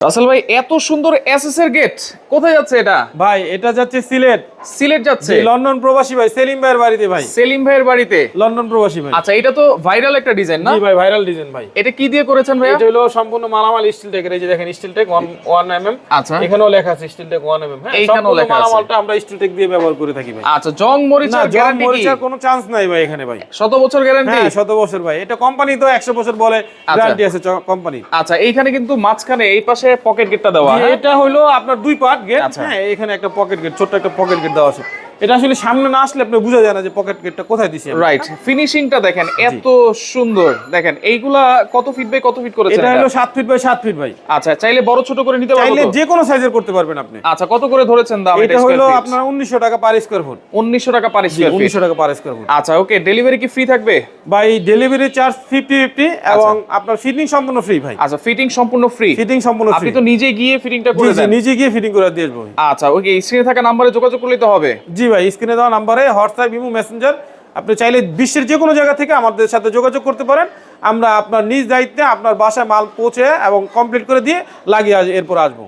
রাসেল ভাই এত সুন্দর এসএস এর গেট কোথায় যাচ্ছে এটা? ভাই এটা যাচ্ছে সিলেট। সিলেট যাচ্ছে? লন্ডন প্রবাসী ভাই, সেলিম ভাইয়ের বাড়িতে ভাই। সেলিম ভাইয়ের বাড়িতে লন্ডন প্রবাসী ভাই। আচ্ছা, এটা তো ভাইরাল একটা ডিজাইন না? জি ভাই, ভাইরাল ডিজাইন ভাই। এটা কি দিয়ে করেছেন ভাই? এটা হলো সম্পূর্ণ মালামাল স্টিল টেকের। এই যে দেখেন স্টিল টেক 1 mm। আচ্ছা, এখানেও লেখা আছে স্টিল টেক 1 mm। হ্যাঁ, এইখানেও লেখা আছে। মালামালটা আমরা স্টিল টেক দিয়ে ব্যবহার করে থাকি ভাই। আচ্ছা, জং মরিচার গ্যারান্টি কি? মরিচার কোনো চান্স নাই ভাই এখানে ভাই। 100 বছর গ্যারান্টি? হ্যাঁ, 100 বছর ভাই। এটা কোম্পানি তো 100 বছর বলে গ্যারান্টি আছে কোম্পানি। আচ্ছা, এইখানে কিন্তু মাঝখানে এই পাশে পকেট গেটটা দেওয়া। এটা হলো আপনার 2 পার্ট গেট। হ্যাঁ, এখানে একটা পকেট গেট, ছোট একটা পকেট গেট দেওয়া আছে। এটা আসলে সামনে না আসলে আপনি বুঝা যায় না যে পকেট গেটটা কোথায় দিছি। রাইট, ফিনিশিংটা দেখেন এত সুন্দর। দেখেন এইগুলা কত ফিট বাই কত ফিট করেছেন? এটা হলো 7 ফিট বাই 7 ফিট ভাই। আচ্ছা, চাইলে বড় ছোট করে নিতে পারবো? চাইলে যে কোনো সাইজের করতে পারবেন আপনি। আচ্ছা, কত করে ধরেছেন দাম? এটা হলো আপনার 1900 টাকা পার স্কয়ার ফুট। 1900 টাকা পার স্কয়ার ফিট? 1900 টাকা পার স্কয়ার ফুট। আচ্ছা, ওকে। ডেলিভারি কি ফ্রি থাকবে? ভাই ডেলিভারি চার্জ 50-50 এবং আপনার ফিটিং সম্পূর্ণ ফ্রি ভাই। আচ্ছা, ফিটিং সম্পূর্ণ ফ্রি? ফিটিং সম্পূর্ণ ফ্রি। আপনি তো নিজে গিয়ে ফিটিংটা করে দেন? জি, নিজে গিয়ে ফিটিং করে দিয়ে আসবো। আচ্ছা, ওকে। স্ক্রিনে থাকা নম্বরে যোগাযোগ করলেই তো হবে? জি ভাই, স্ক্রিনে দেওয়া নম্বরে হোয়াটসঅ্যাপ, ইমো, মেসেঞ্জার, আপনি চাইলে বিশ্বের যে কোনো জায়গা থেকে আমাদের সাথে যোগাযোগ করতে পারেন। আমরা আপনার নিজ দায়িত্বে আপনার বাসায় মাল পৌঁছে এবং কমপ্লিট করে দিয়ে লাগিয়ে এরপর আসবো।